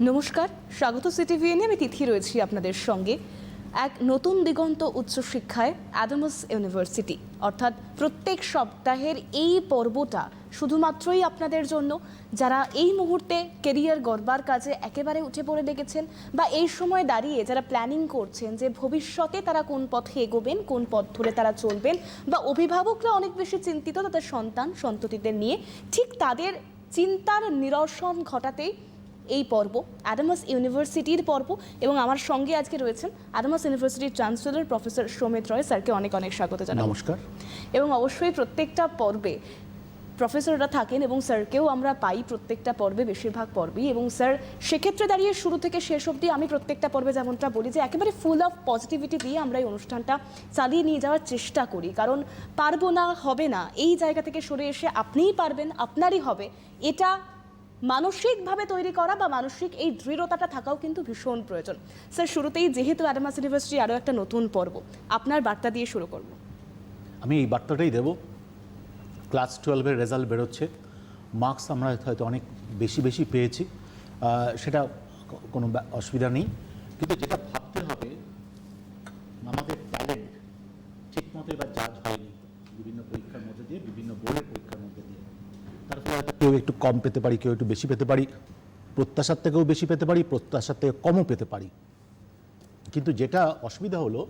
নমস্কার, স্বাগত সিটিভিএনে। আমি তিথি রয়েছি আপনাদের সঙ্গে। এক নতুন দিগন্ত উচ্চশিক্ষায় অ্যাডামাস ইউনিভার্সিটি, অর্থাৎ প্রত্যেক সপ্তাহের এই পর্বটা শুধুমাত্রই আপনাদের জন্য, যারা এই মুহূর্তে কেরিয়ার গড়বার কাজে একেবারে উঠে পড়ে লেগেছেন, বা এই সময় দাঁড়িয়ে যারা প্ল্যানিং করছেন যে ভবিষ্যতে তারা কোন পথে এগোবেন, কোন পথ ধরে তারা চলবেন, বা অভিভাবকরা অনেক বেশি চিন্তিত তাদের সন্তান সন্ততিদের নিয়ে, ঠিক তাদের চিন্তার নিরসন ঘটাতেই এই পর্ব অ্যাডামাস ইউনিভার্সিটির পর্ব। এবং আমার সঙ্গে আজকে রয়েছেন অ্যাডামাস ইউনিভার্সিটির চ্যান্সেলর প্রফেসর সৌমিত রয়। স্যারকে অনেক অনেক স্বাগত জানাই। নমস্কার। এবং অবশ্যই প্রত্যেকটা পর্বে প্রফেসররা থাকেন এবং স্যারকেও আমরা পাই প্রত্যেকটা পর্বে, বেশিরভাগ পর্বেই। এবং স্যার সেক্ষেত্রে দাঁড়িয়ে শুরু থেকে শেষ অবধি আমি প্রত্যেকটা পর্বে যেমনটা বলি যে একেবারে ফুল অফ পজিটিভিটি দিয়ে আমরা এই অনুষ্ঠানটা চালিয়ে নিয়ে যাওয়ার চেষ্টা করি। কারণ পারবো না, হবে না, এই জায়গা থেকে সরে এসে আপনিই পারবেন, আপনারই হবে, এটা মানসিকভাবে তৈরি করা বা মানসিক এই দৃঢ়তাটা থাকাও কিন্তু ভীষণ প্রয়োজন। স্যার, শুরুতেই যেহেতু অ্যাডামাস ইউনিভার্সিটি আরও একটা নতুন পর্ব, আপনার বার্তা দিয়ে শুরু করব। আমি এই বার্তাটাই দেব। ক্লাস 12-এর রেজাল্ট বেরোচ্ছে, মার্কস আমরা হয়তো অনেক বেশি পেয়েছি, সেটা কোনো অসুবিধা নেই, কিন্তু যেটা ভাবতে হবে আমাদের ট্যালেন্ট ঠিকমতো এবার জাজ হয়নি বিভিন্ন পরীক্ষার মধ্যে দিয়ে, বিভিন্ন বোর্ডের পরীক্ষার মধ্যে দিয়ে। তার ফলে হয়তো কেউ একটু কম পেতে পারি, কেউ একটু বেশি পেতে পারি, প্রত্যাশার থেকেও বেশি পেতে পারি, প্রত্যাশার থেকে কমও পেতে পারি। কিন্তু যেটা অসুবিধা হলো,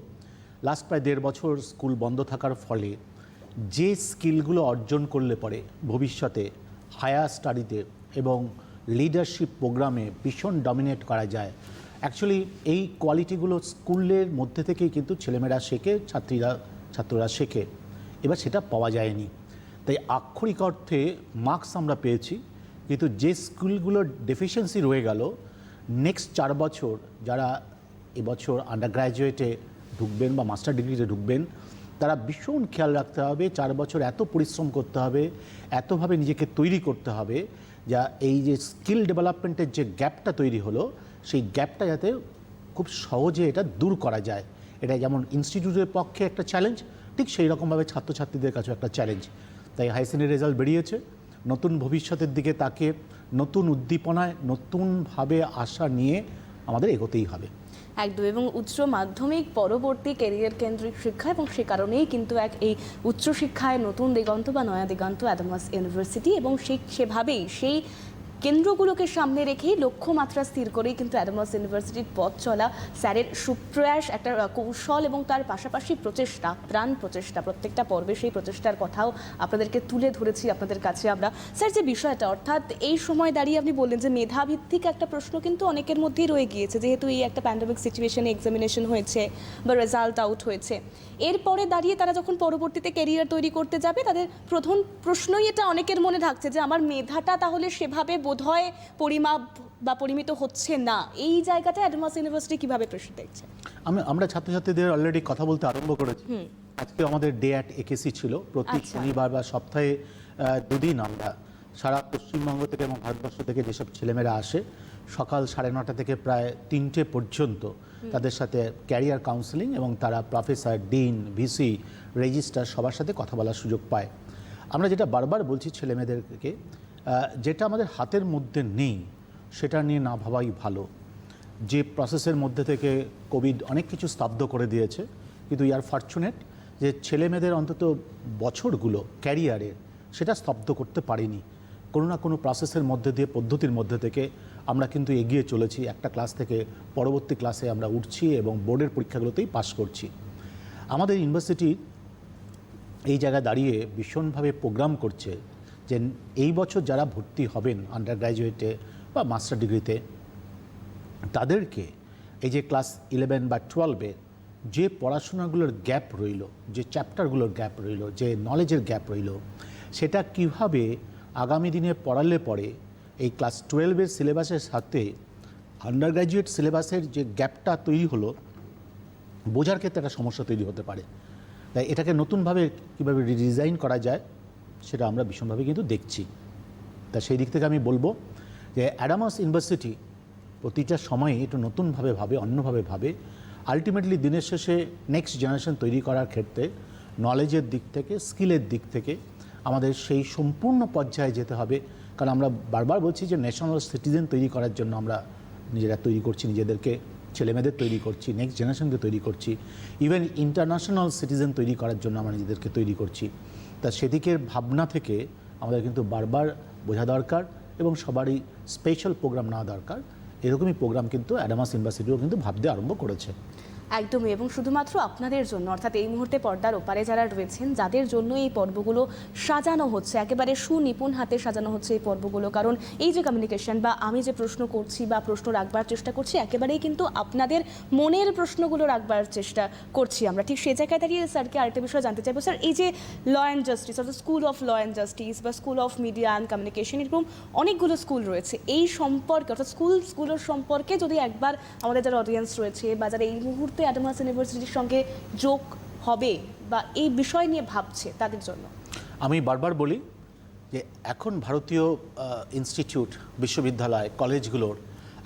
লাস্ট প্রায় 1.5 বছর স্কুল বন্ধ থাকার ফলে যে স্কিলগুলো অর্জন করলে পরে ভবিষ্যতে হায়ার স্টাডিতে এবং লিডারশিপ প্রোগ্রামে ভীষণ ডমিনেট করা যায়, অ্যাকচুয়ালি এই কোয়ালিটিগুলো স্কুলের মধ্যে থেকেই কিন্তু ছেলেমেয়েরা শেখে, ছাত্ররা শেখে। এবার সেটা পাওয়া যায়নি, তাই আক্ষরিক অর্থে মার্কস আমরা পেয়েছি, কিন্তু যে স্কুলগুলোর ডেফিসিয়েন্সি রয়ে গেল, নেক্সট 4 বছর যারা এবছর আন্ডার গ্র্যাজুয়েটে ঢুকবেন বা মাস্টার ডিগ্রিতে ঢুকবেন, তারা ভীষণ খেয়াল রাখতে হবে। 4 বছর এত পরিশ্রম করতে হবে, এতভাবে নিজেকে তৈরি করতে হবে, যা এই যে স্কিল ডেভেলপমেন্টের যে গ্যাপটা তৈরি হলো, সেই গ্যাপটা যাতে খুব সহজে এটা দূর করা যায়। এটা যেমন ইনস্টিটিউটের পক্ষে একটা চ্যালেঞ্জ, ঠিক সেই রকমভাবে ছাত্রছাত্রীদের কাছেও একটা চ্যালেঞ্জ। তাই হাই সেকেন্ডারি রেজাল্ট বেরিয়েছে, নতুন ভবিষ্যতের দিকে তাকে নতুন উদ্দীপনায়, নতুনভাবে আশা নিয়ে আমাদের এগোতেই হবে। একদম। এবং উচ্চ মাধ্যমিক পরবর্তী ক্যারিয়ার কেন্দ্রিক শিক্ষা, এবং সে কারণেই কিন্তু এই উচ্চশিক্ষায় নতুন দিগন্ত বা নয়া দিগন্ত অ্যাডামাস ইউনিভার্সিটি। এবং সেভাবেই সেই কেন্দ্রগুলোকে সামনে রেখেই লক্ষ্যমাত্রা স্থির করেই কিন্তু অ্যাডামাস ইউনিভার্সিটির পথ চলা। স্যারের সুপ্রয়াস, একটা কৌশল এবং তার পাশাপাশি প্রচেষ্টা, প্রাণ প্রচেষ্টা, প্রত্যেকটা পর্বে সেই প্রচেষ্টার কথাও আপনাদেরকে তুলে ধরেছি আপনাদের কাছে আমরা। স্যার, যে বিষয়টা, অর্থাৎ এই সময় দাঁড়িয়ে আপনি বললেন যে মেধাভিত্তিক একটা প্রশ্ন কিন্তু অনেকের মধ্যেই রয়ে গিয়েছে, যেহেতু এই একটা প্যান্ডেমিক সিচুয়েশনে এক্সামিনেশন হয়েছে বা রেজাল্ট আউট হয়েছে। এরপরে দাঁড়িয়ে তারা যখন পরবর্তীতে ক্যারিয়ার তৈরি করতে যাবে, তাদের প্রথম প্রশ্নই এটা অনেকের মনে থাকছে যে আমার মেধাটা তাহলে সেভাবে বোধহয় পরিমাপ বা পরিমিত হচ্ছে না। এই জায়গাটা অ্যাডামাস ইউনিভার্সিটি কিভাবে প্রশ্ন দেখছে? আমরা ছাত্রছাত্রীদের অলরেডি কথা বলতে আরম্ভ করেছি। আজকে আমাদের ডে অ্যাট একেসি ছিল। প্রতি শনিবার বা সপ্তাহে 2 দিন আমরা সারা পশ্চিমবঙ্গ থেকে এবং ভারতবর্ষ থেকে যেসব ছেলেমেয়েরা আসে, সকাল 9:30 থেকে প্রায় 3টে পর্যন্ত তাদের সাথে ক্যারিয়ার কাউন্সেলিং, এবং তারা প্রফেসর, ডিন, ভিসি, রেজিস্ট্রার সবার সাথে কথা বলার সুযোগ পায়। আমরা যেটা বারবার বলছি ছেলেমেয়েদেরকে, যেটা আমাদের হাতের মধ্যে নেই সেটা নিয়ে না ভাবাই ভালো। যে প্রসেসের মধ্যে থেকে কোভিড অনেক কিছু স্তব্ধ করে দিয়েছে, কিন্তু উই আর ফরচুনেট যে ছেলেমেয়েদের অন্তত বছরগুলো ক্যারিয়ারের সেটা স্তব্ধ করতে পারিনি। কোনো না কোনো প্রসেসের মধ্যে দিয়ে, পদ্ধতির মধ্যে থেকে আমরা কিন্তু এগিয়ে চলেছি। একটা ক্লাস থেকে পরবর্তী ক্লাসে আমরা উঠছি এবং বোর্ডের পরীক্ষাগুলোতেই পাশ করছি। আমাদের ইউনিভার্সিটি এই জায়গায় দাঁড়িয়ে ভীষণভাবে প্রোগ্রাম করছে যে এই বছর যারা ভর্তি হবেন আন্ডার গ্র্যাজুয়েটে বা মাস্টার ডিগ্রিতে, তাদেরকে এই যে ক্লাস 11 বা 12-এ যে পড়াশোনাগুলোর গ্যাপ রইল, যে চ্যাপ্টারগুলোর গ্যাপ রইল, যে নলেজের গ্যাপ রইল, সেটা কিভাবে আগামী দিনে পড়ালে পরে এই ক্লাস 12-এর সিলেবাসের সাথে আন্ডার গ্র্যাজুয়েট সিলেবাসের যে গ্যাপটা তৈরি হলো, বোঝার ক্ষেত্রে একটা সমস্যা তৈরি হতে পারে। তাই এটাকে নতুনভাবে কীভাবে রিডিজাইন করা যায় সেটা আমরা ভীষণভাবে কিন্তু দেখছি। তা সেই দিক থেকে আমি বলবো যে অ্যাডামাস ইউনিভার্সিটি প্রতিটা সময়ে একটু নতুনভাবে ভাবে, অন্যভাবে ভাবে। আলটিমেটলি দিনের শেষে নেক্সট জেনারেশন তৈরি করার ক্ষেত্রে নলেজের দিক থেকে, স্কিলের দিক থেকে আমাদের সেই সম্পূর্ণ পর্যায়ে যেতে হবে। কারণ আমরা বারবার বলছি যে ন্যাশনাল সিটিজেন তৈরি করার জন্য আমরা নিজেরা তৈরি করছি, নিজেদেরকে ছেলেমেয়েদের তৈরি করছি, নেক্সট জেনারেশনকে তৈরি করছি, ইভেন ইন্টারন্যাশনাল সিটিজেন তৈরি করার জন্য আমরা নিজেদেরকে তৈরি করছি। তা সেদিকের ভাবনা থেকে আমাদের কিন্তু বারবার বোঝা দরকার এবং সবারই স্পেশাল প্রোগ্রাম নেওয়া দরকার। এরকমই প্রোগ্রাম কিন্তু অ্যাডামাস ইউনিভার্সিটিও কিন্তু ভাবতে আরম্ভ করেছে। একদমই, এবং শুধুমাত্র আপনাদের জন্য, অর্থাৎ এই মুহূর্তে পর্দার ওপারে যারা রয়েছেন যাদের জন্য এই পর্বগুলো সাজানো হচ্ছে, একেবারে সুনিপুণ হাতে সাজানো হচ্ছে এই পর্বগুলো। কারণ এই যে কমিউনিকেশন বা আমি যে প্রশ্ন করছি বা প্রশ্ন রাখবার চেষ্টা করছি, একেবারেই কিন্তু আপনাদের মনের প্রশ্নগুলো রাখবার চেষ্টা করছি আমরা। ঠিক সেই জায়গায় দাঁড়িয়ে স্যারকে আরেকটা বিষয় জানতে চাইবো। স্যার, এই যে ল অ্যান্ড জাস্টিস অর্থাৎ school of law and justice বা school of media and communication, এরকম অনেকগুলো স্কুল রয়েছে। এই সম্পর্কে অর্থাৎ স্কুলের সম্পর্কে যদি একবার আমাদের যারা অডিয়েন্স রয়েছে বা যারা এই মুহূর্তে অ্যাডামাস ইউনিভার্সিটির সঙ্গে যোগ হবে বা এই বিষয় নিয়ে ভাবছে তাদের জন্য আমি বারবার বলি যে এখন ভারতীয় ইনস্টিটিউট, বিশ্ববিদ্যালয়, কলেজগুলোর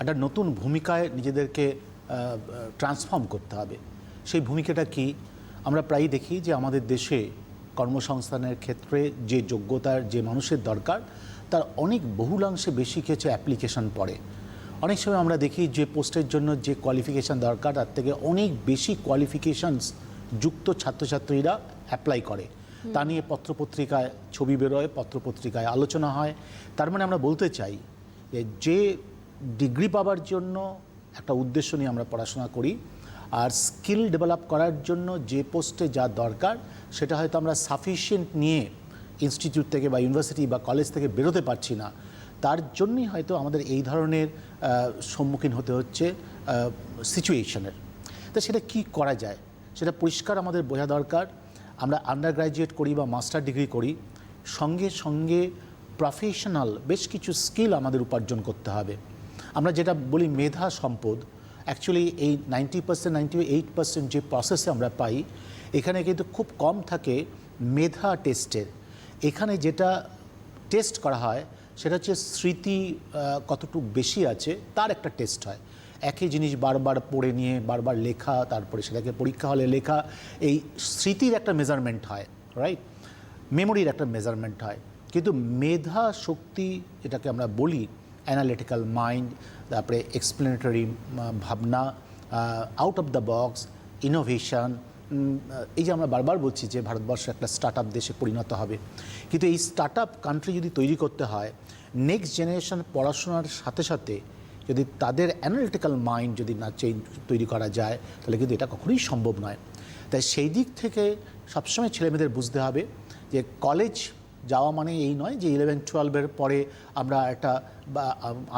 একটা নতুন ভূমিকায় নিজেদেরকে ট্রান্সফর্ম করতে হবে। সেই ভূমিকাটা কি? আমরা প্রায়ই দেখি যে আমাদের দেশে কর্মসংস্থানের ক্ষেত্রে যে যোগ্যতার যে মানুষের দরকার তার অনেক বহুলাংশে বেশি কিছু অ্যাপ্লিকেশন পড়ে। অনেক সময় আমরা দেখি যে পোস্টের জন্য যে কোয়ালিফিকেশান দরকার তার থেকে অনেক বেশি কোয়ালিফিকেশানস যুক্ত ছাত্রছাত্রীরা অ্যাপ্লাই করে। তা নিয়ে পত্রপত্রিকায় ছবি বেরোয়, পত্রপত্রিকায় আলোচনা হয়। তার মানে আমরা বলতে চাই যে ডিগ্রি পাওয়ার জন্য একটা উদ্দেশ্য নিয়ে আমরা পড়াশোনা করি, আর স্কিল ডেভেলপ করার জন্য যে পোস্টে যা দরকার সেটা হয়তো আমরা সাফিসিয়েন্ট নিয়ে ইনস্টিটিউট থেকে বা ইউনিভার্সিটি বা কলেজ থেকে বেরোতে পারছি না। তার জন্যই হয়তো আমাদের এই ধরনের সম্মুখীন হতে হচ্ছে সিচুয়েশনের। তা সেটা কি করা যায় সেটা পরিষ্কার আমাদের বোঝা দরকার। আমরা আন্ডার গ্র্যাজুয়েট করি বা মাস্টার ডিগ্রি করি, সঙ্গে সঙ্গে প্রফেশনাল বেশ কিছু স্কিল আমাদের উপার্জন করতে হবে। আমরা যেটা বলি মেধা সম্পদ, অ্যাকচুয়ালি এই 90%, 98% যে প্রসেসে আমরা পাই, এখানে কিন্তু খুব কম থাকে মেধা টেস্টের। এখানে যেটা টেস্ট করা হয় সেটা হচ্ছে স্মৃতি কতটুকু বেশি আছে তার একটা টেস্ট হয়। একই জিনিস বারবার পড়ে নিয়ে বারবার লেখা, তারপরে সেটাকে পরীক্ষা হলে লেখা, এই স্মৃতির একটা মেজারমেন্ট হয়, রাইট? মেমোরির একটা মেজারমেন্ট হয়। কিন্তু মেধা শক্তি যেটাকে আমরা বলি, অ্যানালিটিক্যাল মাইন্ড, তারপরে এক্সপ্লেনেটরি ভাবনা, out of the box, innovation, এই যে আমরা বারবার বলছি যে ভারতবর্ষ একটা স্টার্ট আপ দেশে পরিণত হবে, কিন্তু এই স্টার্ট আপ কান্ট্রি যদি তৈরি করতে হয়, নেক্সট জেনারেশন পড়াশোনার সাথে সাথে যদি তাদের অ্যানালিটিক্যাল মাইন্ড যদি না তৈরি করা যায় তাহলে কিন্তু এটা কখনোই সম্ভব নয়। তাই সেই দিক থেকে সবসময় ছেলেমেয়েদের বুঝতে হবে যে কলেজ যাওয়া মানে এই নয় যে 11-12 পরে আমরা একটা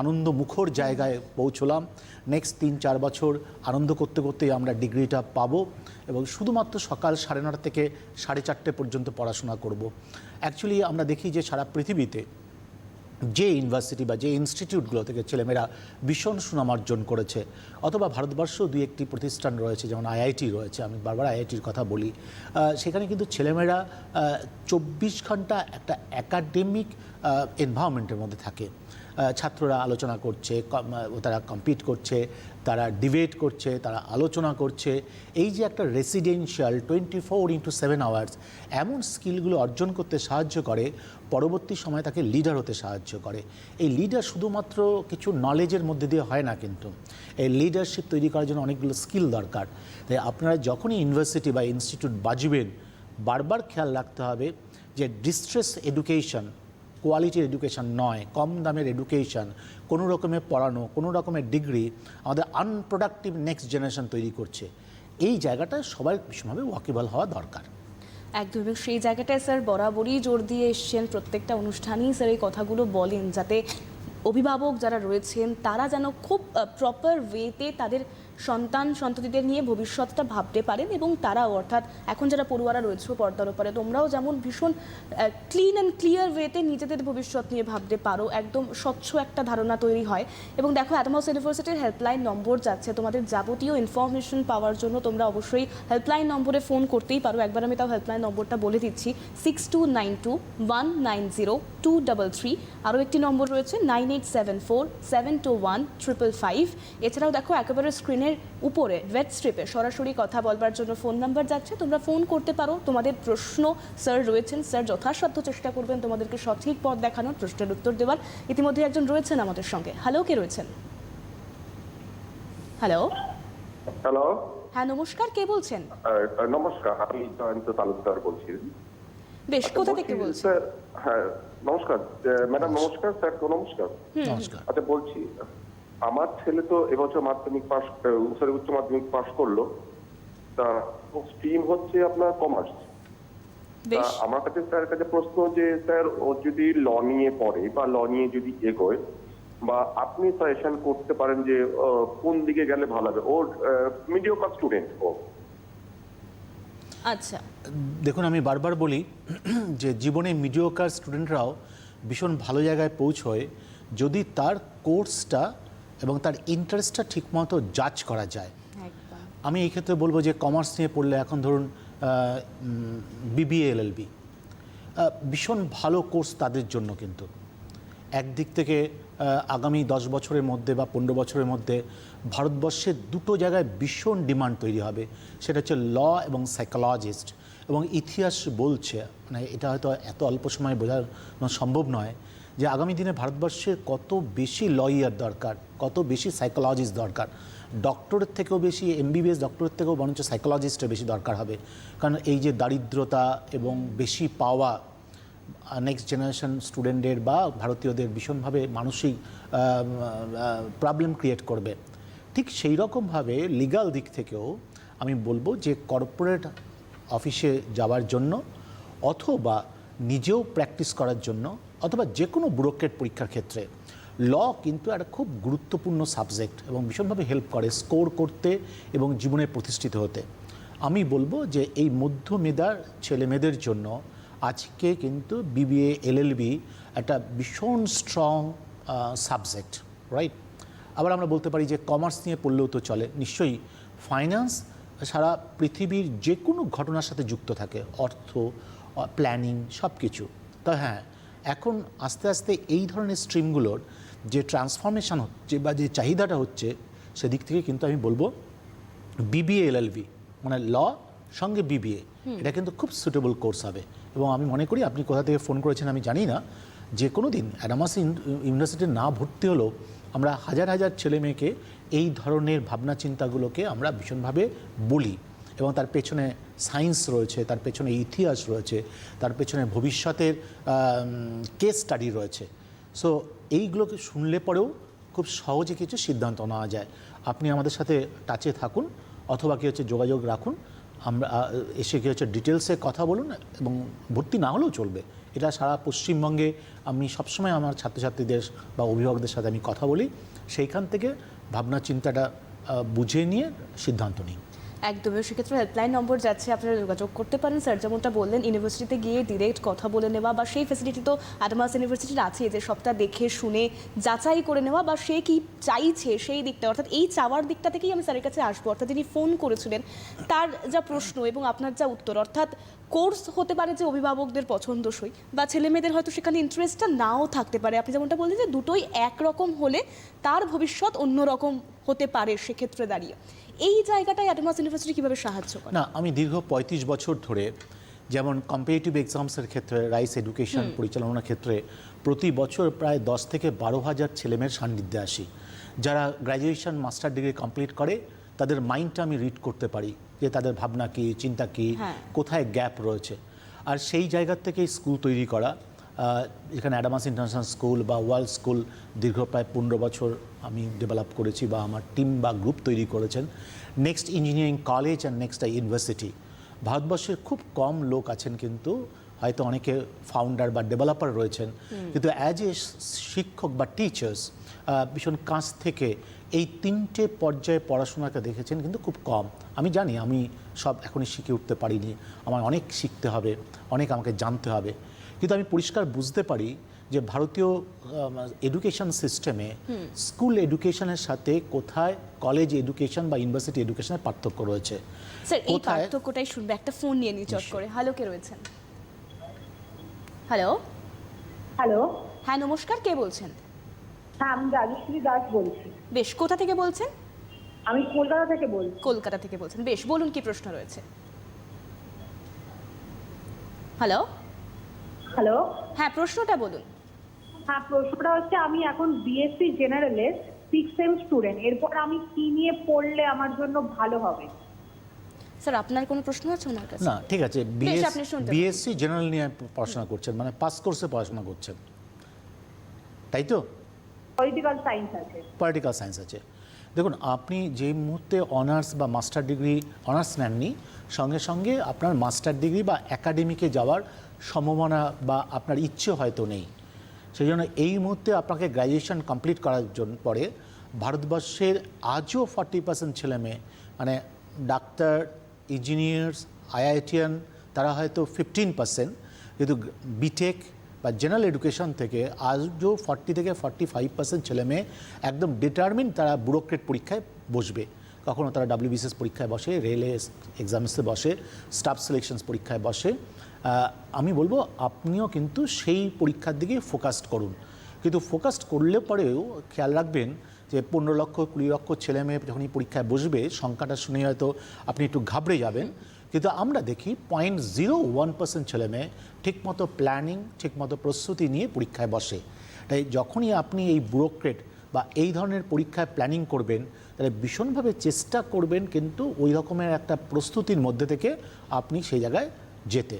আনন্দ মুখর জায়গায় পৌঁছলাম, নেক্সট 3-4 বছর আনন্দ করতে করতেই আমরা ডিগ্রিটা পাবো এবং শুধুমাত্র সকাল 9:30 থেকে 4:30 পর্যন্ত পড়াশোনা করব। অ্যাকচুয়ালি আমরা দেখি যে সারা পৃথিবীতে যে ইউনিভার্সিটি বা যে ইনস্টিটিউটগুলো থেকে ছেলেমেয়েরা ভীষণ সুনাম অর্জন করেছে, অথবা ভারতবর্ষেও 2-1টি প্রতিষ্ঠান রয়েছে, যেমন আইআইটি রয়েছে, আমি বারবার আইআইটির কথা বলি, সেখানে কিন্তু ছেলেমেয়েরা 24 ঘন্টা একটা একাডেমিক এনভায়রনমেন্টের মধ্যে থাকে। ছাত্ররা আলোচনা করছে, তারা কম্পিট করছে, তারা ডিবেট করছে, তারা আলোচনা করছে। এই যে একটা রেসিডেন্সিয়াল 24x7 আওয়ার্স, এমন স্কিলগুলো অর্জন করতে সাহায্য করে, পরবর্তী সময় তাকে লিডার হতে সাহায্য করে। এই লিডার শুধুমাত্র কিছু নলেজের মধ্যে দিয়ে হয় না, কিন্তু এই লিডারশিপ তৈরি করার জন্য অনেকগুলো স্কিল দরকার। তাই আপনারা যখনই ইউনিভার্সিটি বা ইনস্টিটিউট বাজবেন, বারবার খেয়াল রাখতে হবে যে ডিস্ট্রেস এডুকেশন কোয়ালিটির এডুকেশন নয়, কম দামের এডুকেশন, কোনো রকমের পড়ানো, কোনো রকমের ডিগ্রি আমাদের আনপ্রোডাক্টিভ নেক্সট জেনারেশন তৈরি করছে। এই জায়গাটা সবার ভীষণভাবে ওয়াকিবল হওয়া দরকার। একদম, এবং সেই জায়গাটায় স্যার বরাবরই জোর দিয়ে এসছেন, প্রত্যেকটা অনুষ্ঠানেই স্যার এই কথাগুলো বলেন, যাতে অভিভাবক যারা রয়েছেন তারা যেন খুব প্রপার ওয়েতে তাদের সন্ততিদের নিয়ে ভবিষ্যৎটা ভাবতে পারেন, এবং তারাও, অর্থাৎ এখন যারা পড়ুয়ারা রয়েছে পর্দার ওপরে, তোমরাও যেমন ভীষণ ক্লিন অ্যান্ড ক্লিয়ার ওয়েতে নিজেদের ভবিষ্যৎ নিয়ে ভাবতে পারো, একদম স্বচ্ছ একটা ধারণা তৈরি হয়। এবং দেখো, অ্যাডামাস ইউনিভার্সিটির হেল্পলাইন নম্বর যাচ্ছে, তোমাদের যাবতীয় ইনফরমেশন পাওয়ার জন্য তোমরা অবশ্যই হেল্পলাইন নম্বরে ফোন করতেই পারো। একবার আমি তাও হেল্পলাইন নম্বরটা বলে দিচ্ছি, 6292190233। আরও একটি নম্বর রয়েছে 9874721555। এছাড়াও দেখো একেবারে স্ক্রিনের উপরে রেড স্ট্রিপে সরাসরি কথা বলবার জন্য ফোন নাম্বার যাচ্ছে, তোমরা ফোন করতে পারো। তোমাদের প্রশ্ন স্যার রয়েছেন, স্যার যথাসাধ্য চেষ্টা করবেন তোমাদেরকে সঠিক পথ দেখানোর, প্রশ্নের উত্তর দেওয়ার। ইতিমধ্যে একজন রয়েছেন আমাদের সঙ্গে। হ্যালো, কে রয়েছেন? হ্যালো, হ্যালো, হ্যাঁ নমস্কার, কে বলছেন? নমস্কার, আমি জয়ন্ত তালুকদার বলছি। বেশ, কোথা বলছি, থেকে বলছেন? স্যার, হ্যাঁ নমস্কার, ম্যাডাম নমস্কার, স্যার তো নমস্কার। নমস্কার। আচ্ছা বলছি, আমার ছেলে তো এবছর মাধ্যমিক পাস, উচ্চ মাধ্যমিক পাস করলো, তা স্ট্রিম হচ্ছে আপনার কমার্স। বেশ, আমার কাছে স্যার কাছে প্রশ্ন যে স্যার ও যদি ল নিয়ে পড়ে বা ল নিয়ে যদি এগোয়, বা আপনি সাজেশন করতে পারেন যে কোন দিকে গেলে ভালো হবে, ওর মিডিওকার স্টুডেন্ট ও। আচ্ছা, দেখুন, আমি বারবার বলি যে জীবনে মিডিওকার স্টুডেন্টরাও ভীষণ ভালো জায়গায় পৌঁছয় যদি তার কোর্সটা এবং তার ইন্টারেস্টটা ঠিকমতো জাজ করা যায়। একদম। আমি এই ক্ষেত্রে বলবো যে কমার্স নিয়ে পড়লে এখন ধরুন বিবিএ এলএলবি ভীষণ ভালো কোর্স তাদের জন্য, কিন্তু একদিক থেকে আগামী 10 বছরের মধ্যে বা 15 বছরের মধ্যে ভারতবর্ষের দুটো জায়গায় ভীষণ ডিমান্ড তৈরি হবে, সেটা হচ্ছে ল এবং সাইকোলজিস্ট। এবং ইতিহাস বলছে, মানে এটা হয়তো এত অল্প সময়ে বোঝানো সম্ভব নয়, যে আগামী দিনে ভারতবর্ষের কত বেশি লয়ার দরকার, কত বেশি সাইকোলজিস্ট দরকার। ডক্টরের থেকেও বেশি, এমবিবিএস ডক্টরের থেকেও বরঞ্চ সাইকোলজিস্টের বেশি দরকার হবে। কারণ এই যে দারিদ্রতা এবং বেশি পাওয়া নেক্সট জেনারেশন স্টুডেন্টদের বা ভারতীয়দের ভীষণভাবে মানসিক প্রবলেম ক্রিয়েট করবে। ঠিক সেই রকমভাবে লিগ্যাল দিক থেকেও আমি বলবো যে কর্পোরেট অফিসে যাওয়ার জন্য, অথবা নিজেও প্র্যাকটিস করার জন্য, অথবা যে কোনো ব্যুরোক্রেট পরীক্ষার ক্ষেত্রে ল কিন্তু একটা খুব গুরুত্বপূর্ণ সাবজেক্ট এবং ভীষণভাবে হেল্প করে স্কোর করতে এবং জীবনে প্রতিষ্ঠিত হতে। আমি বলবো যে এই মধ্য মেধার ছেলে মেয়েদের জন্য আজকে কিন্তু বিবিএ এলএলবি একটা ভীষণ স্ট্রং সাবজেক্ট, রাইট? আবার আমরা বলতে পারি যে কমার্স নিয়ে পড়লেও তো চলে। নিশ্চয়ই ফাইন্যান্স সারা পৃথিবীর যে কোনো ঘটনার সাথে যুক্ত থাকে, অর্থ, প্ল্যানিং, সব কিছু। তা হ্যাঁ, এখন আস্তে আস্তে এই ধরনের স্ট্রিমগুলোর যে ট্রান্সফরমেশন হচ্ছে বা যে চাহিদাটা হচ্ছে, সেদিক থেকে কিন্তু আমি বলবো বিবিএ এলএলবি মানে ল সঙ্গে বিবিএ, এটা কিন্তু খুব সুটেবল কোর্স হবে। এবং আমি মনে করি, আপনি কোথা থেকে ফোন করেছেন আমি জানি না, যে কোনো দিন অ্যাডামাস ইউনিভার্সিটি না ভর্তি হলেও আমরা হাজার হাজার ছেলে মেয়েকে এই ধরনের ভাবনা চিন্তাগুলোকে আমরা ভীষণভাবে বলি, এবং তার পেছনে সায়েন্স রয়েছে, তার পেছনে ইতিহাস রয়েছে, তার পেছনে ভবিষ্যতের কেস স্টাডি রয়েছে। সো এইগুলোকে শুনলে পরেও খুব সহজে কিছু সিদ্ধান্ত নেওয়া যায়। আপনি আমাদের সাথে টাচে থাকুন, অথবা কি হচ্ছে যোগাযোগ রাখুন, আমরা এসে কি হচ্ছে ডিটেলসে কথা বলুন, এবং ভর্তি না হলেও চলবে। এটা সারা পশ্চিমবঙ্গে আমি সবসময় আমার ছাত্রছাত্রীদের বা অভিভাবকদের সাথে আমি কথা বলি, সেইখান থেকে ভাবনা চিন্তাটা বুঝে নিয়ে সিদ্ধান্ত নিই। একদমই, সেক্ষেত্রে হেল্পলাইন নম্বর যাচ্ছে, আপনারা যোগাযোগ করতে পারেন। স্যার যেমনটা বললেন, ইউনিভার্সিটিতে গিয়ে ডিরেক্ট কথা বলে নেওয়া, বা সেই ফ্যাসিলিটি তো অ্যাডামাস ইউনিভার্সিটির আছে, যে সবটা দেখে শুনে যাচাই করে নেওয়া, বা সে কি চাইছে সেই দিকটা, অর্থাৎ এই চাওয়ার দিকটা থেকেই আমি স্যারের কাছে আসবো। অর্থাৎ যিনি ফোন করেছিলেন তার যা প্রশ্ন এবং আপনার যা উত্তর, অর্থাৎ কোর্স হতে পারে যে অভিভাবকদের পছন্দসই, বা ছেলে মেয়েদের হয়তো সেখানে ইন্টারেস্টটা নাও থাকতে পারে। আপনি যেমনটা বললেন যে দুটোই একরকম হলে তার ভবিষ্যৎ অন্যরকম হতে পারে সেক্ষেত্রে দাঁড়িয়ে। এই জায়গাটায় অ্যাডামাস ইউনিভার্সিটি কীভাবে সাহায্য করে? না, আমি দীর্ঘ 35 বছর ধরে, যেমন কম্পিটিটিভ এক্সামসের ক্ষেত্রে, রাইস এডুকেশন পরিচালনার ক্ষেত্রে প্রতি বছর প্রায় 10 থেকে 12 হাজার ছেলেমেয়ের সান্নিধ্যে আসি। যারা গ্র্যাজুয়েশন মাস্টার ডিগ্রি কমপ্লিট করে, তাদের মাইন্ডটা আমি রিড করতে পারি, যে তাদের ভাবনা কী, চিন্তা কী, কোথায় গ্যাপ রয়েছে। আর সেই জায়গার থেকেই স্কুল তৈরি করা, এখানে অ্যাডামাস ইন্টারন্যাশনাল স্কুল বা ওয়ার্ল্ড স্কুল দীর্ঘ প্রায় 15 বছর আমি ডেভেলপ করেছি, বা আমার টিম বা গ্রুপ তৈরি করেছেন। Next engineering college and next university. ভারতবর্ষের খুব কম লোক আছেন, কিন্তু হয়তো অনেকে ফাউন্ডার বা ডেভেলপার রয়েছেন, কিন্তু অ্যাজ এ শিক্ষক বা টিচার্স ভীষণ কাছ থেকে এই 3টে পর্যায়ে পড়াশোনাকে দেখেছেন কিন্তু খুব কম। আমি জানি আমি সব এখনই শিখে উঠতে পারিনি, আমার অনেক শিখতে হবে, অনেক আমাকে জানতে হবে, কিন্তু আমি পরিষ্কার বুঝতে পারি যে ভারতীয় এডুকেশন সিস্টেমে স্কুল এডুকেশনের সাথে কোথায় কলেজ এডুকেশন বা ইউনিভার্সিটি এডুকেশনের পার্থক্য রয়েছে। স্যার এই পার্থক্যটাই শুনবে, একটা ফোন নিয়ে নি চট করে। হ্যালো, কে রয়েছেন? হ্যালো। হ্যালো, হ্যাঁ নমস্কার, কে বলছেন? হ্যাঁ আমি রাজশ্রী দাস বলছি। বেশ, কোথা থেকে বলছেন? আমি কলকাতা থেকে বলছি। কলকাতা থেকে বলছেন, বেশ, বলুন কি প্রশ্ন রয়েছে। হ্যালো। হ্যালো, হ্যাঁ প্রশ্নটা বলুন। হ্যাঁ প্রশ্নটা হচ্ছে, আমি এখন বিএসসি জেনারেলিস্ট, 6 সেম স্টুডেন্ট, এরপর আমি কি নিয়ে পড়লে আমার জন্য ভালো হবে? স্যার আপনার কোনো প্রশ্ন আছে ওনার কাছে? না ঠিক আছে, আপনি শুনতে বিএসসি জেনারেল নিয়ে পড়াশোনা করছেন, মানে পাস কোর্সে পড়াশোনা করছেন, তাই তো? পলিটিক্যাল সায়েন্স আছে। পলিটিক্যাল সায়েন্স আছে। দেখুন, আপনি যে মুহূর্তে অনার্স বা মাস্টার ডিগ্রি, অনার্স নেননি, সঙ্গে সঙ্গে আপনার মাস্টার ডিগ্রি বা একাডেমিকে যাওয়ার সম্ভাবনা বা আপনার ইচ্ছে হয়তো নেই। সেই জন্য এই মুহূর্তে আপনাকে গ্র্যাজুয়েশন কমপ্লিট করার জন্য পরে ভারতবর্ষের আজও 40% ছেলেমেয়ে, মানে ডাক্তার, ইঞ্জিনিয়ার্স, আইআইটিয়ান, তারা হয়তো 15%, কিন্তু বিটেক বা জেনারেল এডুকেশন থেকে আজও 40 থেকে 45% ছেলেমেয়ে একদম ডিটারমিন তারা ব্যুরোক্রেট পরীক্ষায় বসবে। কখনো তারা WBCS পরীক্ষায় বসে, রেলে এক্সামসে বসে, স্টাফ সিলেকশনস পরীক্ষায় বসে। আমি বলবো আপনিও কিন্তু সেই পরীক্ষার দিকে ফোকাসড করুন, কিন্তু ফোকাসড করলে পরেও খেয়াল রাখবেন যে 15 লক্ষ 20 লক্ষ ছেলে মেয়ে যখন এই পরীক্ষায় বসবে, সংখ্যাটা শুনে হয়তো আপনি একটু ঘাবড়ে যাবেন, কিন্তু আমরা দেখি 0.01% ছেলে মেয়ে ঠিকমতো প্ল্যানিং, ঠিকমতো প্রস্তুতি নিয়ে পরীক্ষায় বসে। তাই যখনই আপনি এই ব্যুরোক্রেট বা এই ধরনের পরীক্ষায় প্ল্যানিং করবেন, তাহলে ভীষণভাবে চেষ্টা করবেন কিন্তু ওই রকমের একটা প্রস্তুতির মধ্যে থেকে আপনি সেই জায়গায় যেতে,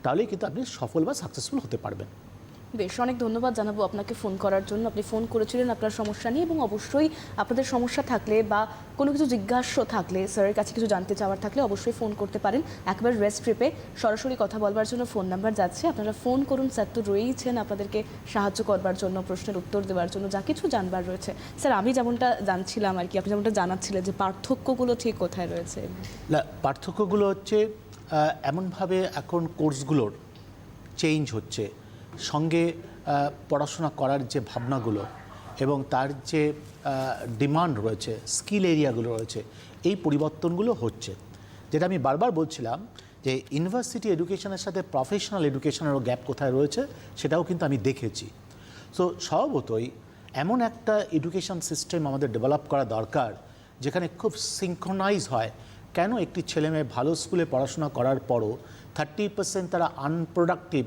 তাহলেই কিন্তু আপনি সফল বা সাকসেসফুল হতে পারবেন। বেশ, অনেক ধন্যবাদ জানাবো আপনাকে ফোন করার জন্য। আপনি ফোন করেছিলেন আপনার সমস্যা নিয়ে, এবং অবশ্যই আপনাদের সমস্যা থাকলে বা কোনো কিছু জিজ্ঞাসা থাকলে, স্যারের কাছে কিছু জানতে চাওয়ার থাকলে অবশ্যই ফোন করতে পারেন। একবার রেস্ট ট্রিপে সরাসরি কথা বলবার জন্য ফোন নাম্বার যাচ্ছে, আপনারা ফোন করুন। স্যার তো রয়েইছেন আপনাদেরকে সাহায্য করবার জন্য, প্রশ্নের উত্তর দেওয়ার জন্য, যা কিছু জানবার রয়েছে। স্যার আমি যেমনটা জানছিলাম আর কি, আপনি যেমনটা জানাচ্ছিলেন যে পার্থক্যগুলো ঠিক কোথায় রয়েছে? না, পার্থক্যগুলো হচ্ছে এমনভাবে এখন কোর্সগুলোর চেঞ্জ হচ্ছে, সঙ্গে পড়াশোনা করার যে ভাবনাগুলো এবং তার যে ডিমান্ড রয়েছে, স্কিল এরিয়াগুলো রয়েছে, এই পরিবর্তনগুলো হচ্ছে। যেটা আমি বারবার বলছিলাম যে ইউনিভার্সিটি এডুকেশনের সাথে প্রফেশনাল এডুকেশনেরও গ্যাপ কোথায় রয়েছে, সেটাও কিন্তু আমি দেখেছি। সো স্বভাবতই এমন একটা এডুকেশন সিস্টেম আমাদের ডেভেলপ করা দরকার যেখানে খুব সিঙ্ক্রোনাইজ হয়। কেন একটি ছেলে মেয়ে ভালো স্কুলে পড়াশোনা করার পরও 30% তারা আনপ্রোডাক্টিভ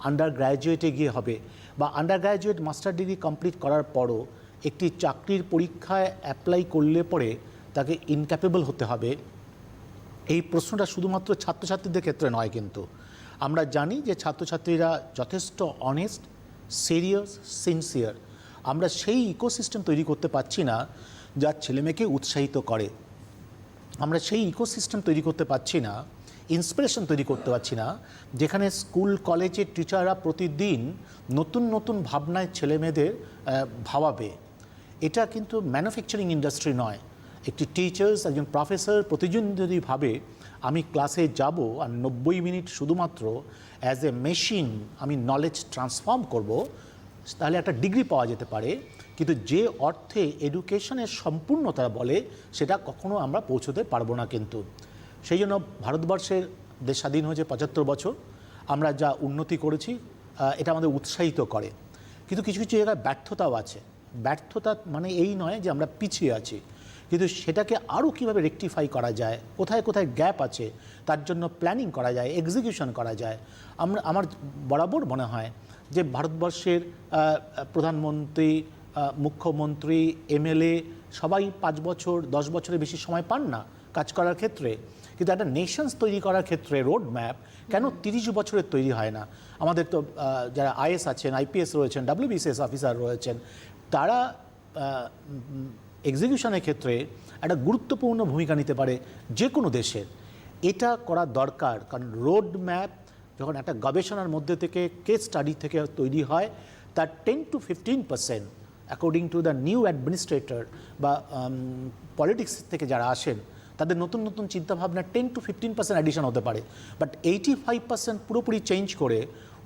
আন্ডার গ্র্যাজুয়েটে গিয়ে হবে, বা under graduate master degree complete করার পরও একটি চাকরির পরীক্ষায় অ্যাপ্লাই করলে পরে তাকে ইনক্যাপেবল হতে হবে? এই প্রশ্নটা শুধুমাত্র ছাত্রছাত্রীদের ক্ষেত্রে নয়, কিন্তু আমরা জানি যে ছাত্রছাত্রীরা যথেষ্ট অনেস্ট, সিরিয়াস, সিনসিয়ার। আমরা সেই ইকোসিস্টেম তৈরি করতে পারছি না যা ছেলেমেয়েকে উৎসাহিত করে। আমরা সেই ইকোসিস্টেম তৈরি করতে পারছি না, ইন্সপিরেশন তৈরি করতে পারছি না, যেখানে স্কুল কলেজের টিচাররা প্রতিদিন নতুন নতুন ভাবনায় ছেলেমেয়েদের ভাবাবে। এটা কিন্তু ম্যানুফ্যাকচারিং ইন্ডাস্ট্রি নয়। একটি টিচার্স, একজন প্রফেসর প্রতিদিন যদি ভাবে আমি ক্লাসে যাব আর 90 মিনিট শুধুমাত্র অ্যাজ এ মেশিন আমি নলেজ ট্রান্সফর্ম করব, তাহলে একটা ডিগ্রি পাওয়া যেতে পারে, কিন্তু যে অর্থে এডুকেশনের সম্পূর্ণতা বলে সেটা কখনো আমরা পৌঁছতে পারবো না। কিন্তু সেই জন্য ভারতবর্ষের দেশ স্বাধীন হয়েছে 75 বছর, আমরা যা উন্নতি করেছি এটা আমাদের উৎসাহিত করে, কিন্তু কিছু কিছু জায়গায় ব্যর্থতাও আছে। ব্যর্থতা মানে এই নয় যে আমরা পিছিয়ে আছি, কিন্তু সেটাকে আরও কীভাবে রেকটিফাই করা যায়, কোথায় কোথায় গ্যাপ আছে, তার জন্য প্ল্যানিং করা যায়, এক্সিকিউশন করা যায়। আমার বরাবর মনে হয় যে ভারতবর্ষের প্রধানমন্ত্রী, মুখ্যমন্ত্রী, MLA সবাই 5 বছর 10 বছরের বেশি সময় পান না কাজ করার ক্ষেত্রে, কিন্তু একটা নেশনস তৈরি করার ক্ষেত্রে রোড ম্যাপ কেন 30 বছরের তৈরি হয় না? আমাদের তো যারা IAS আছেন, IPS রয়েছেন, WBCS অফিসার রয়েছেন, তারা এক্সিকিউশনের ক্ষেত্রে একটা গুরুত্বপূর্ণ ভূমিকা নিতে পারে যে কোনো দেশের। এটা করা দরকার, কারণ রোড ম্যাপ যখন একটা গবেষণার মধ্যে থেকে, কেস স্টাডি থেকে তৈরি হয়, তার 10 to 15% according to the new administrator বা পলিটিক্স থেকে যারা আসেন, তাদের নতুন নতুন চিন্তাভাবনা 10 to 15% অ্যাডিশন হতে পারে। বাট 85% পুরোপুরি চেঞ্জ করে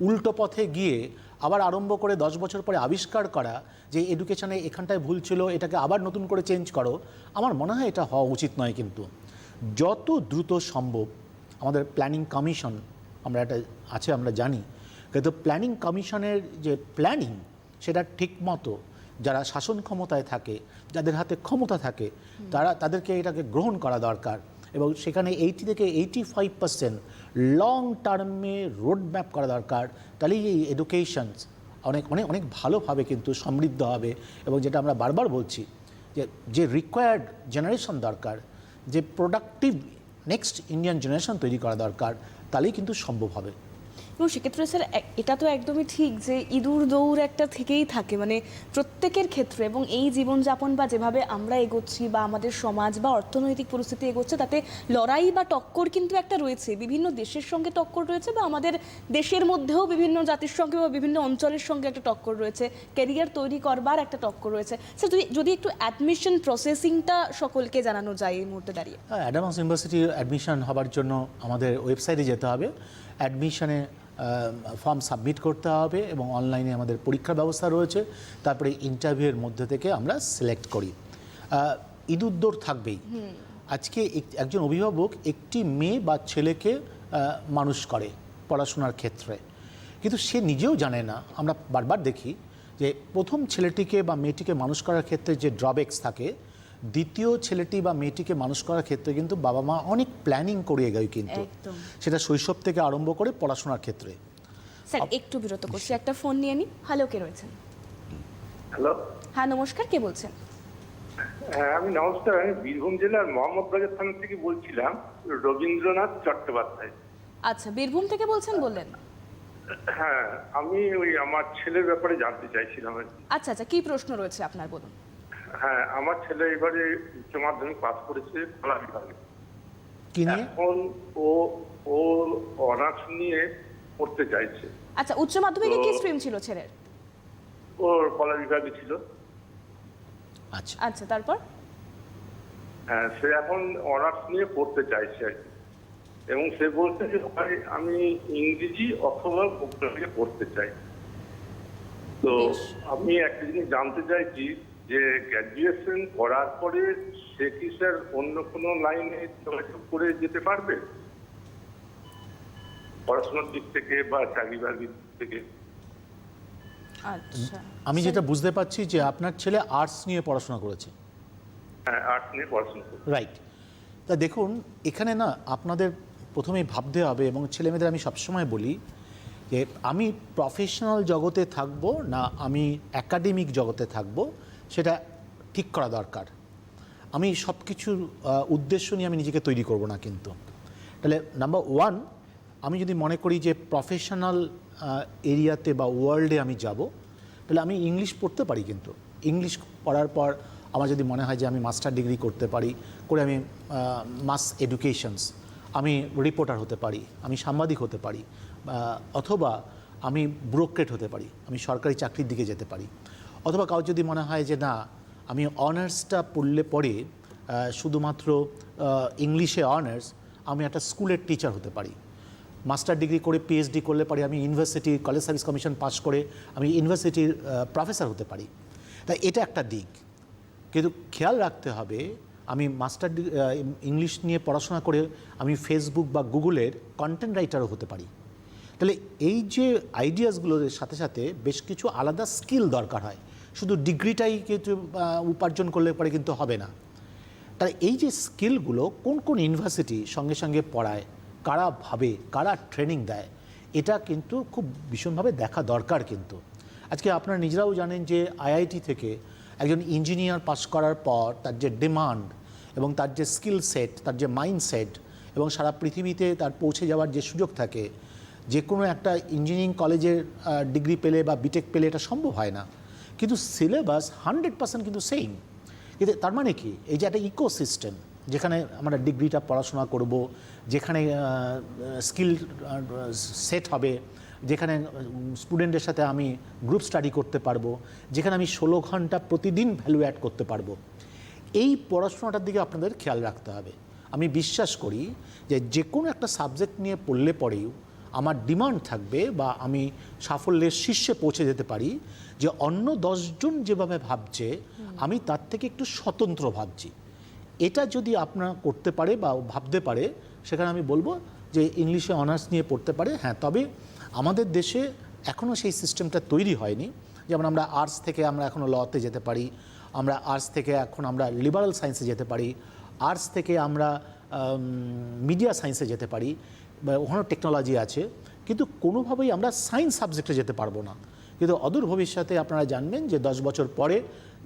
উল্টো পথে গিয়ে আবার আরম্ভ করে 10 বছর পরে আবিষ্কার করা যে এডুকেশনে এখানটায় ভুল ছিল, এটাকে আবার নতুন করে চেঞ্জ করো, আমার মনে হয় এটা হওয়া উচিত নয়। কিন্তু যত দ্রুত সম্ভব আমাদের প্ল্যানিং কমিশন আমরা এটা আছে আমরা জানি, কিন্তু প্ল্যানিং কমিশনের যে প্ল্যানিং সেটা ঠিকমতো যারা শাসন ক্ষমতায় থাকে, যাদের হাতে ক্ষমতা থাকে, তাদেরকে এটাকে গ্রহণ করা দরকার, এবং সেখানে 80 থেকে 85% লং টার্মে রোড ম্যাপ করা দরকার। তাহলেই এই এডুকেশনস অনেক অনেক অনেক ভালোভাবে কিন্তু সমৃদ্ধ হবে। এবং যেটা আমরা বারবার বলছি যে রিকোয়ার্ড জেনারেশন দরকার, যে প্রোডাক্টিভ নেক্সট ইন্ডিয়ান জেনারেশন তৈরি করা দরকার, তাহলেই কিন্তু সম্ভব হবে। এবং সেক্ষেত্রে স্যার এটা তো একদমই ঠিক যে ইঁদুর দৌড় একটা থেকেই থাকে, মানে প্রত্যেকের ক্ষেত্রে, এবং এই জীবনযাপন বা যেভাবে আমরা এগোচ্ছি বা আমাদের সমাজ বা অর্থনৈতিক পরিস্থিতি এগোচ্ছে, তাতে লড়াই বা টক্কর কিন্তু একটা রয়েছে, বিভিন্ন দেশের সঙ্গে টক্কর রয়েছে বা আমাদের দেশের মধ্যেও বিভিন্ন জাতির সঙ্গে বা বিভিন্ন অঞ্চলের সঙ্গে একটা টক্কর রয়েছে, ক্যারিয়ার তৈরি করবার একটা টক্কর রয়েছে। স্যার যদি একটু অ্যাডমিশন প্রসেসিংটা সকলকে জানানো যায় এই মুহূর্তে দাঁড়িয়ে। অ্যাডামাস ইউনিভার্সিটির অ্যাডমিশন হবার জন্য আমাদের ওয়েবসাইটে যেতে হবে, অ্যাডমিশনে ফর্ম সাবমিট করতে হবে এবং অনলাইনে আমাদের পরীক্ষার ব্যবস্থা রয়েছে, তারপরে ইন্টারভিউয়ের মধ্যে থেকে আমরা সিলেক্ট করি। ইঁদুর দৌড় থাকবেই। আজকে একজন অভিভাবক একটি মেয়ে বা ছেলেকে মানুষ করে পড়াশোনার ক্ষেত্রে, কিন্তু সে নিজেও জানে না, আমরা বারবার দেখি যে প্রথম ছেলেটিকে বা মেয়েটিকে মানুষ করার ক্ষেত্রে যে ড্রব্যাকস থাকে, দ্বিতীয় ছেলেটি বা মেয়েটিকে মানুষ করার ক্ষেত্রে কিন্তু বাবা মা অনেক প্ল্যানিং করে এগোয়, কিন্তু সেটা শৈশব থেকে আরম্ভ করে পড়াশোনার ক্ষেত্রে। স্যার একটু বিরত করছি, একটা ফোন নিয়ে নি। হ্যালো, কে রয়েছেন? হ্যালো, হ্যাঁ নমস্কার, কে বলছেন? হ্যাঁ আমি নমস্কার, আমি বীরভূম জেলার মোহাম্মদবাজার থানা থেকে বলছিলাম, রবীন্দ্রনাথ চট্টোপাধ্যায়। আচ্ছা, বীরভূম থেকে বলছেন বললেন? হ্যাঁ, আমি ওই আমার ছেলের ব্যাপারে জানতে চাইছিলাম আর কি। আচ্ছা আচ্ছা, কি প্রশ্ন রয়েছে আপনার, বলুন। হ্যাঁ, আমার ছেলে এবারে উচ্চ মাধ্যমিক পাস করেছে কলা বিভাগে। কি নিয়ে? এখন ও অনার্স নিয়ে পড়তে চাইছে। আচ্ছা, উচ্চ মাধ্যমিকে কি স্ট্রিম ছিল ছেলের? ওর কলা বিভাগে ছিল। আচ্ছা আচ্ছা, তারপর? হ্যাঁ, সে এখন অনার্স নিয়ে পড়তে চাইছে আর কি, এবং সে বলছে যে ভাই আমি ইংরেজি অথবা ভূগোলে পড়তে চাই। তো বেশ। আমি একটা জিনিস জানতে চাইছি যে গ্র্যাজুয়েশন করার পরে সে কি স্যার অন্য কোনো লাইনে যোগাযোগ করে যেতে পারবে পড়াশোনার দিক থেকে বা চাকরি বাকরির দিক থেকে? আচ্ছা, আমি যেটা বুঝতে পারছি যে আপনার ছেলে আর্টস নিয়ে পড়াশোনা করেছে। হ্যাঁ, আর্টস নিয়ে পড়াশোনা করতে। রাইট। তা দেখুন, এখানে না আপনাদের প্রথমেই ভাবতে হবে, এবং ছেলেমেয়েদের আমি সবসময় বলি যে আমি প্রফেশনাল জগতে থাকব না আমি একাডেমিক জগতে থাকব, সেটা ঠিক করা দরকার। আমি সব কিছুর উদ্দেশ্য নিয়ে আমি নিজেকে তৈরি করব না কিন্তু। তাহলে নাম্বার ওয়ান, আমি যদি মনে করি যে প্রফেশনাল এরিয়াতে বা ওয়ার্ল্ডে আমি যাব, তাহলে আমি ইংলিশ পড়তে পারি, কিন্তু ইংলিশ পড়ার পর আমার যদি মনে হয় যে আমি মাস্টার ডিগ্রি করতে পারি, করে আমি মাস এডুকেশনস, আমি রিপোর্টার হতে পারি, আমি সাংবাদিক হতে পারি, অথবা আমি ব্রোকরেট হতে পারি, আমি সরকারি চাকরির দিকে যেতে পারি, অথবা কারোর যদি মনে হয় যে না আমি অনার্সটা পড়লে পরে শুধুমাত্র ইংলিশে অনার্স, আমি একটা স্কুলের টিচার হতে পারি, মাস্টার ডিগ্রি করে পিএইচডি করলে পারি আমি university college service commission pass করে আমি ইউনিভার্সিটির প্রফেসর হতে পারি। তাই এটা একটা দিক, কিন্তু খেয়াল রাখতে হবে আমি মাস্টার ইংলিশ নিয়ে পড়াশোনা করে আমি ফেসবুক বা গুগলের কন্টেন্ট রাইটারও হতে পারি। তাহলে এই যে আইডিয়াসগুলোর সাথে সাথে বেশ কিছু আলাদা স্কিল দরকার হয়, শুধু ডিগ্রিটাই কিছু উপার্জন করলে পরে কিন্তু হবে না। তাহলে এই যে স্কিলগুলো কোন কোন ইউনিভার্সিটি সঙ্গে সঙ্গে পড়ায়, কারা ভাবে, কারা ট্রেনিং দেয়, এটা কিন্তু খুব ভীষণভাবে দেখা দরকার। কিন্তু আজকে আপনারা নিজেরাও জানেন যে আইআইটি থেকে একজন ইঞ্জিনিয়ার পাস করার পর তার যে ডিমান্ড এবং তার যে স্কিল সেট, তার যে মাইন্ডসেট, এবং সারা পৃথিবীতে তার পৌঁছে যাওয়ার যে সুযোগ থাকে, যে কোনো একটা ইঞ্জিনিয়ারিং কলেজের ডিগ্রি পেলে বা বিটেক পেলে এটা সম্ভব হয় না। কিন্তু সিলেবাস 100% কিন্তু সেম। কিন্তু তার মানে কি, এই যে একটা ইকোসিস্টেম যেখানে আমরা ডিগ্রিটা পড়াশোনা করব, যেখানে স্কিল সেট হবে, যেখানে স্টুডেন্টের সাথে আমি গ্রুপ স্টাডি করতে পারবো, যেখানে আমি 16 ঘন্টা প্রতিদিন ভ্যালু অ্যাড করতে পারবো, এই পড়াশোনাটার দিকে আপনাদের খেয়াল রাখতে হবে। আমি বিশ্বাস করি যে কোনো একটা সাবজেক্ট নিয়ে পড়লে পরেও আমার ডিমান্ড থাকবে বা আমি সাফল্যের শীর্ষে পৌঁছে যেতে পারি, যে অন্য 10 জন যেভাবে ভাবছে আমি তার থেকে একটু স্বতন্ত্র ভাবছি। এটা যদি আপনারা করতে পারে বা ভাবতে পারে, সেখানে আমি বলবো যে ইংলিশে অনার্স নিয়ে পড়তে পারে। হ্যাঁ, তবে আমাদের দেশে এখনও সেই সিস্টেমটা তৈরি হয়নি। যেমন আমরা আর্টস থেকে আমরা এখনও লতে যেতে পারি, আমরা আর্টস থেকে এখন আমরা লিবারাল সায়েন্সে যেতে পারি, আর্টস থেকে আমরা মিডিয়া সায়েন্সে যেতে পারি, বা ওখানেও টেকনোলজি আছে, কিন্তু কোনোভাবেই আমরা সায়েন্স সাবজেক্টে যেতে পারবো না। কিন্তু অদূর ভবিষ্যতে আপনারা জানবেন যে 10 বছর পরে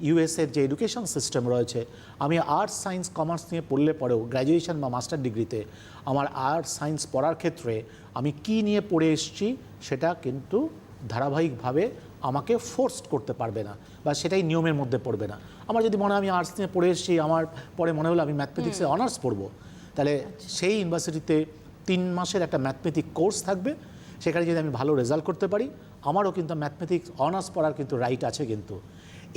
ইউএসের যে এডুকেশন সিস্টেম রয়েছে, আমি আর্টস সায়েন্স কমার্স নিয়ে পড়লে পরেও গ্র্যাজুয়েশন বা মাস্টার ডিগ্রিতে আমার আর্টস সায়েন্স পড়ার ক্ষেত্রে আমি কি নিয়ে পড়ে এসেছি সেটা কিন্তু ধারাবাহিকভাবে আমাকে ফোর্সড করতে পারবে না, বা সেটাই নিয়মের মধ্যে পড়বে না। আমার যদি মনে হয় আমি আর্টস নিয়ে পড়ে এসেছি, আমার পরে মনে হলো আমি ম্যাথমেটিক্সে অনার্স পড়বো, তাহলে সেই ইউনিভার্সিটিতে 3 মাসের একটা ম্যাথমেটিক কোর্স থাকবে। সেখানে যদি আমি ভালো রেজাল্ট করতে পারি, আমারও কিন্তু ম্যাথমেটিক্স অনার্স পড়ার কিন্তু রাইট আছে। কিন্তু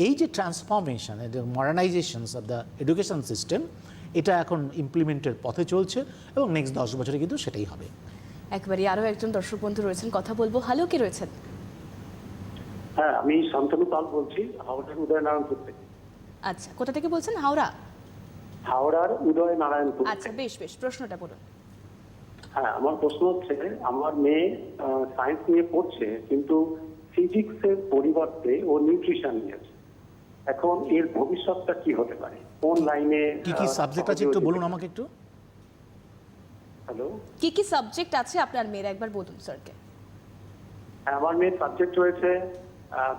এই যে transformation, modernisations of the education system, এটা এখন ইমপ্লিমেন্টের পথে চলছে এবং নেক্সট 10 বছরে কিন্তু সেটাই হবে। একবারই আরও একজন দর্শক বন্ধু রয়েছেন, কথা বলবো। হ্যালো, কে রয়েছেন? হ্যাঁ, আমি শান্তনু পাল বলছি, হাওড়ার উদয়নারায়ণপুর থেকে। আচ্ছা, কোথা থেকে বলছেন? হাওড়া? হাওড়ার উদয়নারায়ণপুর। আচ্ছা, বেশ বেশ, প্রশ্নটা বলুন। হ্যাঁ, আমার প্রশ্ন হচ্ছে, আমার মেয়ে সায়েন্স নিয়ে পড়ছে, কিন্তু ফিজিক্সের পরিবর্তে ও নিউট্রিশন নিয়েছে। এখন এর ভবিষ্যৎটা কি হতে পারে? কোন লাইনে কি কি সাবজেক্ট আছে একটু বলুন আমাকে একটু। হ্যালো, কি কি সাবজেক্ট আছে আপনার মেয়ের, একবার বলুন স্যারকে। আমার মেয়ের সাবজেক্ট রয়েছে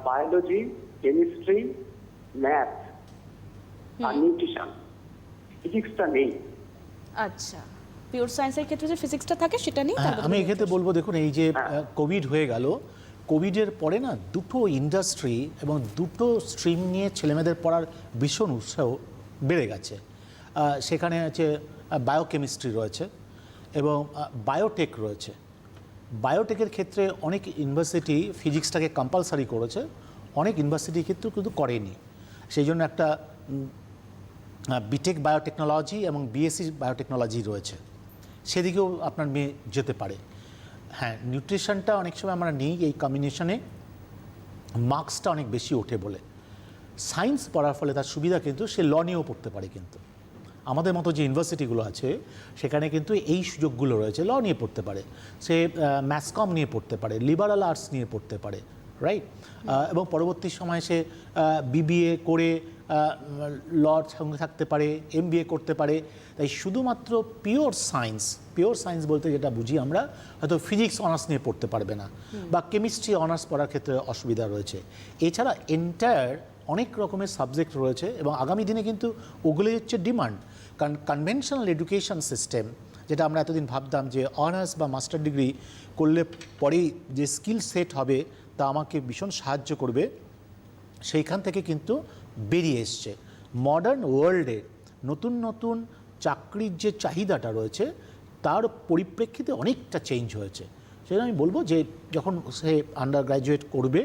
বায়োলজি, কেমিস্ট্রি, ম্যাথ আর নিউট্রিশন। ফিজিক্সটা নেই। আচ্ছা, পিওর সায়েন্সের ক্ষেত্রে যে ফিজিক্সটা থাকে সেটা নেই। হ্যাঁ, আমি এক্ষেত্রে বলবো, দেখুন এই যে কোভিড হয়ে গেল, কোভিডের পরে না দুটো ইন্ডাস্ট্রি এবং দুটো স্ট্রিম নিয়ে ছেলেমেয়েদের পড়ার ভীষণ উৎসাহ বেড়ে গেছে। সেখানে আছে বায়োকেমিস্ট্রি রয়েছে এবং বায়োটেক রয়েছে। বায়োটেকের ক্ষেত্রে অনেক ইউনিভার্সিটি ফিজিক্সটাকে কম্পালসারি করেছে, অনেক ইউনিভার্সিটির ক্ষেত্রে কিন্তু করেনি। সেই জন্য একটা বিটেক বায়োটেকনোলজি এবং বিএসসি বায়োটেকনোলজি রয়েছে, সেদিকেও আপনার মেয়ে যেতে পারে। হ্যাঁ, নিউট্রিশনটা অনেক সময় আমরা নিই, এই কম্বিনেশনে মার্কসটা অনেক বেশি ওঠে বলে। সায়েন্স পড়ার ফলে তার সুবিধা কিন্তু সে ল নিয়েও পড়তে পারে। কিন্তু আমাদের মতো যে ইউনিভার্সিটিগুলো আছে সেখানে কিন্তু এই সুযোগগুলো রয়েছে, ল নিয়ে পড়তে পারে, সে ম্যাথসকম নিয়ে পড়তে পারে, লিবারাল আর্টস নিয়ে পড়তে পারে, রাইট। এবং পরবর্তী সময়ে সে বিবিএ করে লর সঙ্গে থাকতে পারে, এমবিএ করতে পারে। তাই শুধুমাত্র পিওর সায়েন্স বলতে যেটা বুঝি আমরা, হয়তো ফিজিক্স অনার্স নিয়ে পড়তে পারবে না, বা কেমিস্ট্রি অনার্স পড়ার ক্ষেত্রে অসুবিধা রয়েছে। এছাড়া এন্টায়ার অনেক রকমের সাবজেক্ট রয়েছে এবং আগামী দিনে কিন্তু ওগুলোই হচ্ছে ডিমান্ড। কারণ কনভেনশনাল এডুকেশন সিস্টেম, যেটা আমরা এতদিন ভাবতাম যে অনার্স বা মাস্টার ডিগ্রি করলে পরেই যে স্কিল সেট হবে তা আমাকে ভীষণ সাহায্য করবে, সেইখান থেকে কিন্তু বেরিয়ে এসছে। মডার্ন ওয়ার্ল্ডে নতুন নতুন চাকরির যে চাহিদাটা রয়েছে তার পরিপ্রেক্ষিতে অনেকটা চেঞ্জ হয়েছে। সেটা আমি বলবো যে যখন সে আন্ডার গ্র্যাজুয়েট করবে,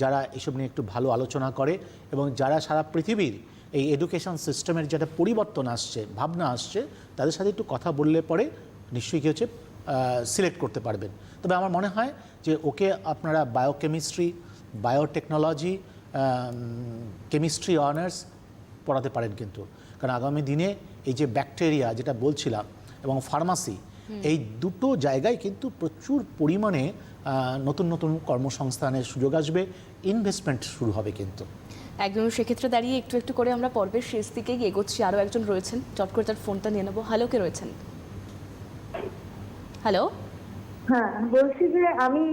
যারা এসব নিয়ে একটু ভালো আলোচনা করে এবং যারা সারা পৃথিবীর এই এডুকেশন সিস্টেমের যেটা পরিবর্তন আসছে, ভাবনা আসছে, তাদের সাথে একটু কথা বললে পরে নিশ্চয়ই কী হচ্ছে সিলেক্ট করতে পারবেন। তবে আমার মনে হয় যে ওকে আপনারা বায়োকেমিস্ট্রি, বায়োটেকনোলজি, কেমিস্ট্রি অনার্স পড়াতে পারেন কিন্তু। কারণ আগামী দিনে এই যে ব্যাকটেরিয়া যেটা বলছিলাম এবং ফার্মাসি, এই দুটো জায়গায় কিন্তু প্রচুর পরিমাণে নতুন নতুন কর্মসংস্থানের সুযোগ আসবে, ইনভেস্টমেন্ট শুরু হবে কিন্তু। একদম, সেক্ষেত্রে দাঁড়িয়ে একটু একটু করে আমরা পর্বের শেষ দিকেই এগোচ্ছি। আরও একজন রয়েছেন, চট করে তার ফোনটা নিয়ে নেবো। হ্যালো, কে রয়েছেন? হ্যালো, হ্যাঁ বলছি যে আমি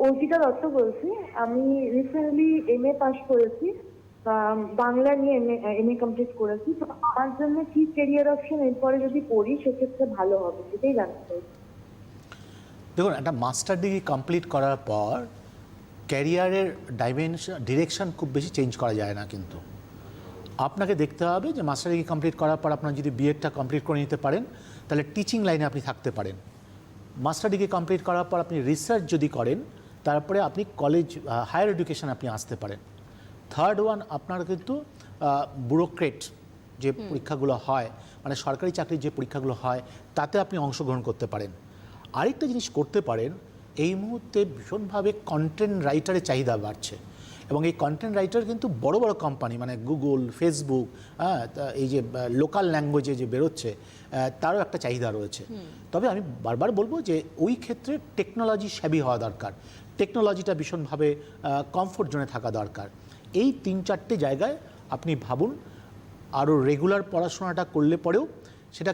অর্পিতা দত্ত বলছি। আমি রিসেন্টলি এমএ পাস করেছি, বাংলা নিয়ে এমএ কমপ্লিট করেছি। তো আমার জন্য কি ক্যারিয়ার অপশন এরপরে যদি করি সেক্ষেত্রে ভালো হবে, সেটাই জানতে চাই। দেখুন, একটা মাস্টার ডিগ্রি কমপ্লিট করার পর ক্যারিয়ারের ডিরেকশন খুব বেশি চেঞ্জ করা যায় না। কিন্তু আপনাকে দেখতে হবে যে মাস্টার ডিগ্রি কমপ্লিট করার পর আপনার যদি বিএডটা কমপ্লিট করে নিতে পারেন তাহলে টিচিং লাইনে আপনি থাকতে পারেন। মাস্টার ডিগ্রি কমপ্লিট করার পর আপনি রিসার্চ যদি করেন তারপরে আপনি কলেজ হায়ার এডুকেশন আপনি আসতে পারেন। থার্ড ওয়ান, আপনার কিন্তু ব্যুরোক্রেট যে পরীক্ষাগুলো হয়, মানে সরকারি চাকরির যে পরীক্ষাগুলো হয়, তাতে আপনি অংশগ্রহণ করতে পারেন। আরেকটা জিনিস করতে পারেন, এই মুহূর্তে ভীষণভাবে কন্টেন্ট রাইটারের চাহিদা বাড়ছে এবং এই কন্টেন্ট রাইটার কিন্তু বড় বড় কোম্পানি, মানে গুগল, ফেসবুক, এই যে লোকাল ল্যাঙ্গুয়েজে যে বেরোচ্ছে তারও একটা চাহিদা রয়েছে। তবে আমি বারবার বলবো যে ওই ক্ষেত্রে টেকনোলজি সেবি হওয়া দরকার, টেকনোলজিটা ভীষণভাবে কমফোর্ট জোনে থাকা দরকার। এই 3-4টে জায়গায় আপনি ভাবুন। আরও রেগুলার পড়াশোনাটা করলে পরেও সেটা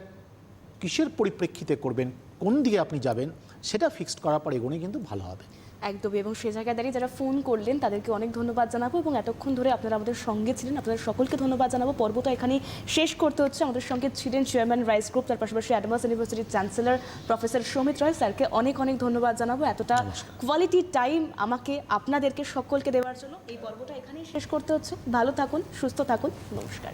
কিসের পরিপ্রেক্ষিতে করবেন, কোন দিকে আপনি যাবেন, সেটা ফিক্সড করার পর এগোনে কিন্তু ভালো হবে। একদমই, এবং সে জায়গায় দাঁড়িয়ে যারা ফোন করলেন তাদেরকে অনেক ধন্যবাদ জানাবো, এবং এতক্ষণ ধরে আপনারা আমাদের সঙ্গে ছিলেন, আপনাদের সকলকে ধন্যবাদ জানাবো। পর্বটা এখানেই শেষ করতে হচ্ছে। আমাদের সঙ্গে ছিলেন চেয়ারম্যান রাইস গ্রুপ, তার পাশাপাশি অ্যাডভান্স ইউনিভার্সিটির চ্যান্সেলর প্রফেসর সৌমিত রায়। স্যারকে অনেক অনেক ধন্যবাদ জানাবো এতটা কোয়ালিটি টাইম আমাকে আপনাদেরকে সকলকে দেওয়ার জন্য। এই পর্বটা এখানেই শেষ করতে হচ্ছে। ভালো থাকুন, সুস্থ থাকুন, নমস্কার।